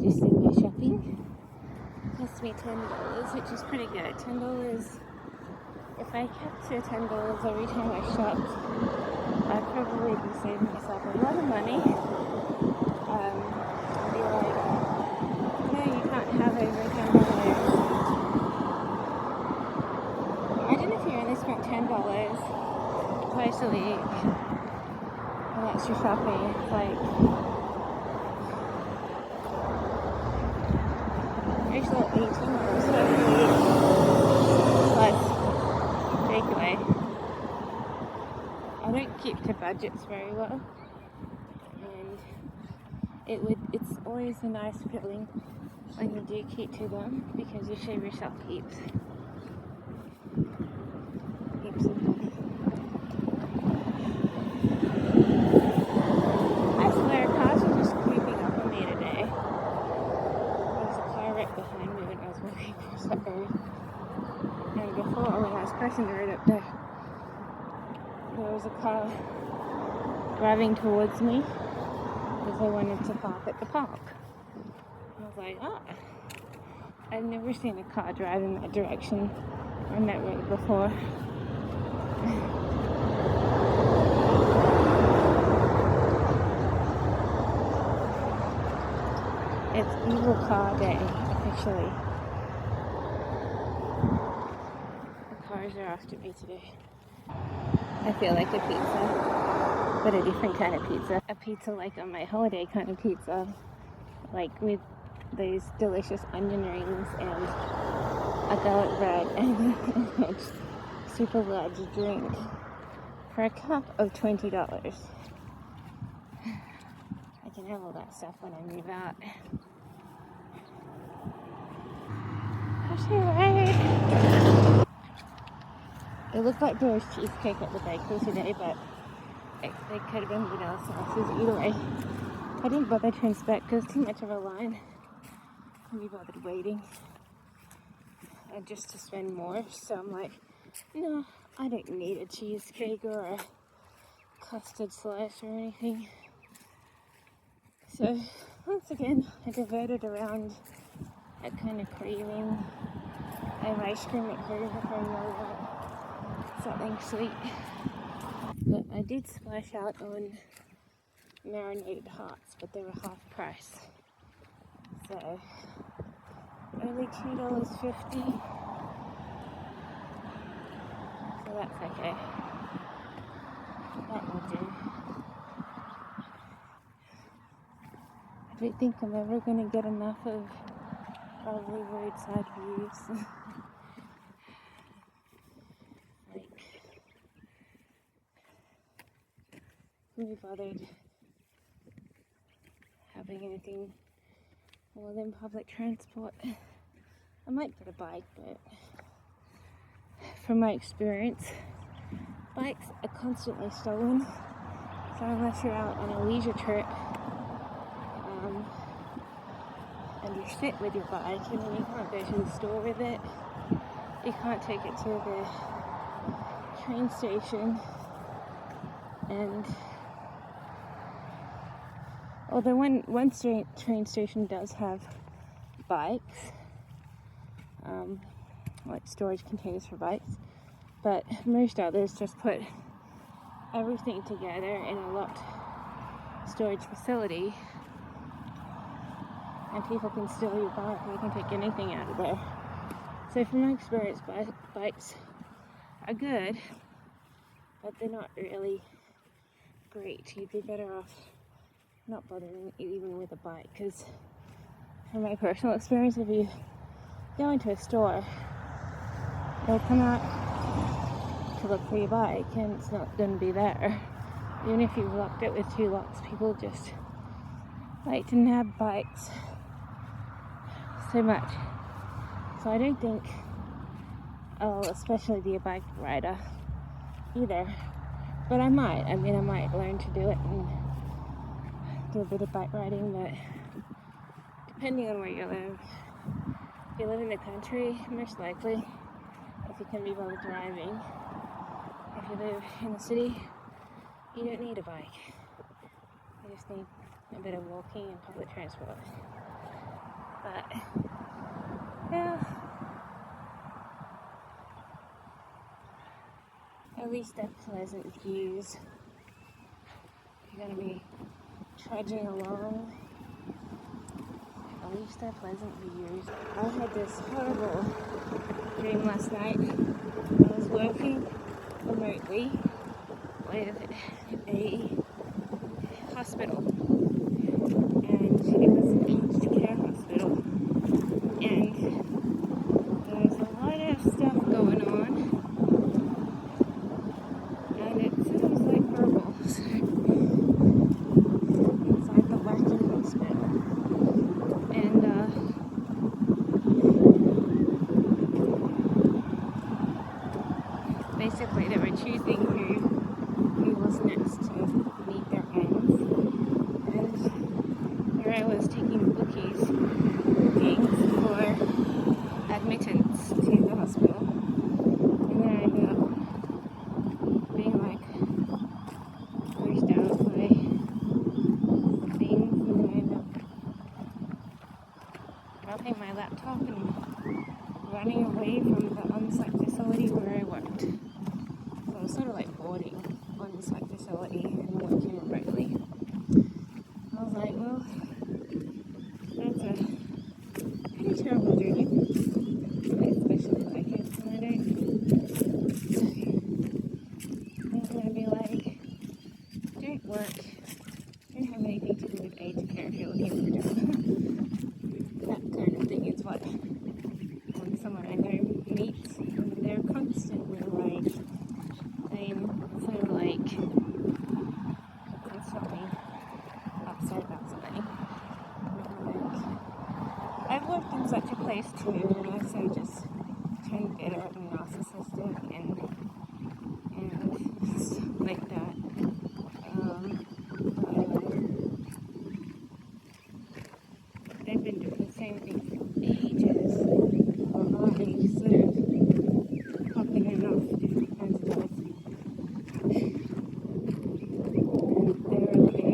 just did my shopping. Cost me $10, which is pretty good. $10. If I capture $10 every time I shopped, I'd probably be saving myself a lot of money. I'd be like, no, you can't have over $10. Imagine if you only spent $10 twice a week, and that's your shopping. It's like, there's like $18 every week plus takeaway. I don't keep to budgets very well, and it's always a nice feeling when you do keep to them, because you save yourself heaps of money. I swear, cars are just creeping up on me today. There was a car right behind me when I was walking across that road, and before, when I was crossing the road up there was a car driving towards me because I wanted to park at the park. I was like, I've never seen a car drive in that direction on that road before. It's evil car day, officially. The cars are after me today. I feel like a pizza, but a different kind of pizza. A pizza like on my holiday kind of pizza, like with those delicious onion rings and a garlic bread and a super large drink for a cup of $20. I can have all that stuff when I move out. Right. It looked like there was cheesecake at the bakery today, but they could have been vanilla sauces. Either way, I didn't bother to inspect because too much of a line. Couldn't be bothered waiting just to spend more. So I'm like, no, I don't need a cheesecake or a custard slice or anything. So once again, I diverted around that kind of craving. I have ice cream at home if I really want something sweet. But I did splash out on marinated hearts, but they were half price. So only $2.50. So that's okay. That will do. I don't think I'm ever going to get enough of lovely roadside views. Like, couldn't be bothered having anything more than public transport. I might get a bike, but from my experience, bikes are constantly stolen. So unless you're out on a leisure trip, and you sit with your bike, and then you can't go to the store with it, you can't take it to the train station, and although one train station does have bikes, like storage containers for bikes, but most others just put everything together in a locked storage facility, and people can steal your bike. They can take anything out of there. So from my experience, bikes are good, but they're not really great. You'd be better off not bothering even with a bike, because from my personal experience, if you go into a store, they'll come out to look for your bike and it's not going to be there. Even if you've locked it with 2 locks, people just like to nab bikes so much. So I don't think I'll especially be a bike rider either. But I might learn to do it and do a bit of bike riding, but depending on where you live. If you live in the country, most likely, if you can be bothered driving. If you live in the city, you don't need a bike. You just need a bit of walking and public transport. But yeah, at least they're pleasant views. You're gonna be trudging along. At least they're pleasant views. I had this horrible dream last night. I was working remotely with a hospital, and it was an aged care hospital, and there was a lot of stuff going on, and it sounds like verbals inside the wacky hospital, and basically they were choosing who was next to meet their ends, and here I was taking bookings for admittance to the hospital, and then I ended up being like pushed out by things, and then I ended up dropping my laptop and running away from the on-site facility where I worked. So I was sort of like boarding on-site facility and working remotely. I was like, well, that's a pretty terrible dream. Especially like it, and I'm gonna be like, don't work, don't have anything to do with aged care if you're looking for a job. That kind of thing is what someone I know meets, and they're constantly like, I'm sort of like constantly upset about something. Like, I've worked in such a place too, and I also just turn bitter and narcissistic and stuff like that. They've been doing the same thing for ages. I sort of popping enough different kinds of jobs. And they're like,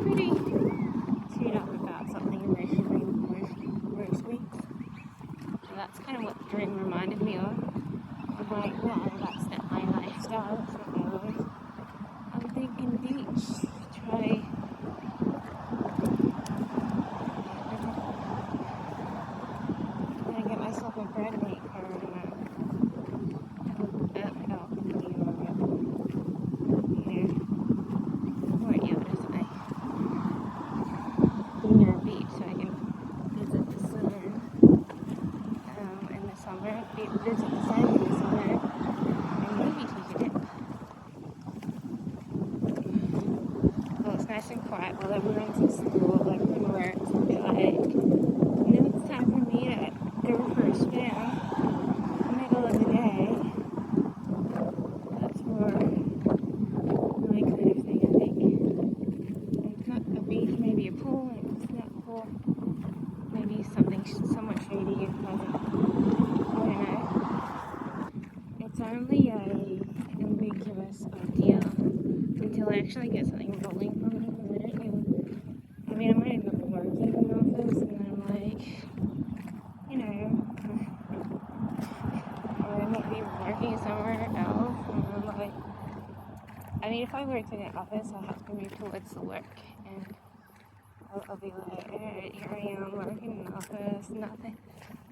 pretty chewed up about something emotionally most weeks. So that's kind of what the dream reminded me of. I'm like, wow, that's not my lifestyle, that's not my life. I'm thinking beach, try get myself a bread maker and near a beach so I can visit the sun in the summer, visit the sun in the summer, and maybe take a dip. Well, it's nice and quiet while everyone's at school, everyone works, and be like, and then it's time for me to go for a swim in the middle of the day. That's more my kind of thing, I think. It's not a beach, maybe a pool, and it's not a pool. Maybe something somewhat shady and pleasant. I don't know. It's only a ambiguous idea until I actually get something rolling from it, and I don't know. I mean, I might end up working in an office, and then I'm like, or I might be working somewhere else, and I'm like, I mean, if I worked in an office, I have to move towards the work, and I'll be like, alright, here I am working in an office,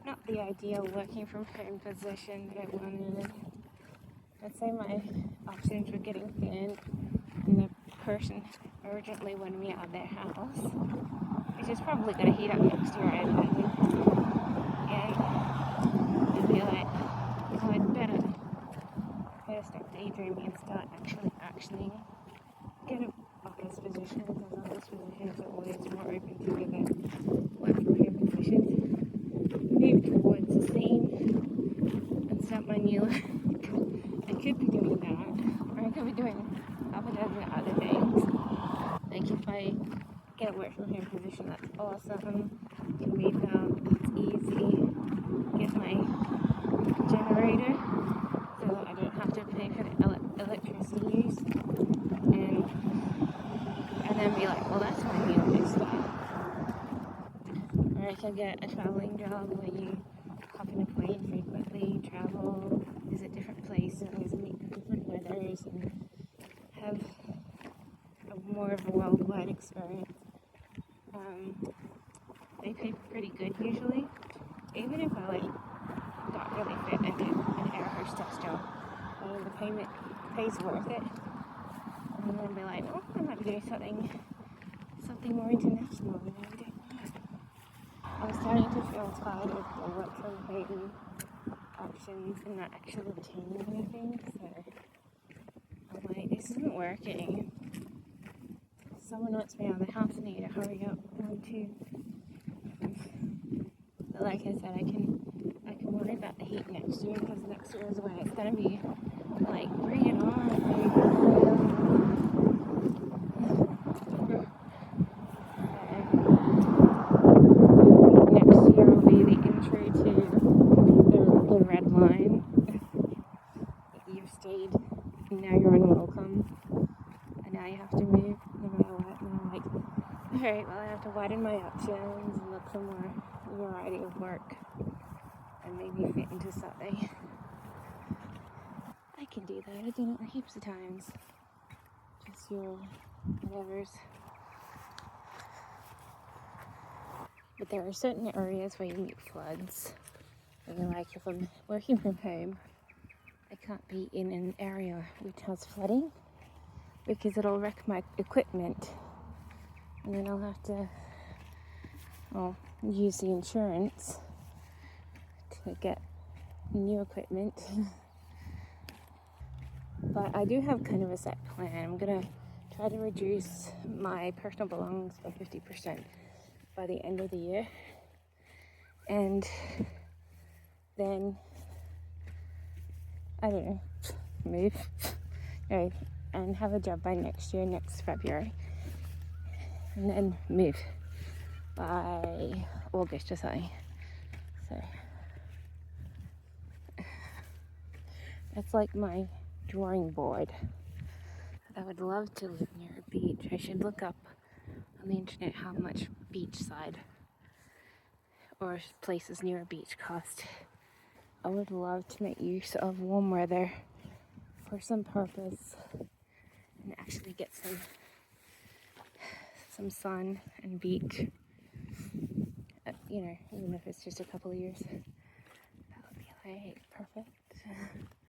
not the ideal working from home position that I wanted. I'd say my options were getting thin, and the person urgently wanted me out of their house, which is probably going to heat up next year, I imagine. And I'd be like, oh, I'd better start daydreaming and start actually actioning. Get an office position, because office positions are always more open to other work from home positions. Move towards the scene and start my new life. I could be doing that, or I could be doing half a dozen other things. Like if I get a work from home position, that's awesome. Can move out, it's easy. Get my generator so that I don't have to pay for the electricity use. And then be like, well, that's my new lifestyle. Or I could get a traveling job where you hop in a plane frequently, travel, visit different places, meet different weathers, and have more of a worldwide experience. They pay pretty good usually. Even if I got really fit and did an air hostess job, the pay's worth it. And then I'd be like, well, I might be doing something more international. You know, I don't know. I'm starting to feel tired of the work from home options and not actually obtaining anything. So I'm like, this isn't working. Someone wants me out of the house, I need to hurry up. But like I said, I can worry about the heat next year, because next year is when it's gonna be like, bring it on. Next year will be the intro to the red line. You've stayed, and now you're unwelcome, and now you have to move no matter what. And I'm like, alright, well, I have to widen my options and look for more variety of work and maybe fit into something. I can do that. I've done it heaps of times. Just your whatevers. But there are certain areas where you meet floods. And like, if I'm working from home, I can't be in an area which has flooding, because it'll wreck my equipment, and then I'll have to use the insurance to get new equipment. But I do have kind of a set plan. I'm gonna try to reduce my personal belongings by 50% by the end of the year, and then I don't know, move and have a job by next February, and then move by August or something. So that's like my drawing board. I would love to live near a beach. I should look up on the internet how much beachside or places near a beach cost. I would love to make use of warm weather for some purpose and actually get some sun and beach. Even if it's just a couple of years, that would be like perfect.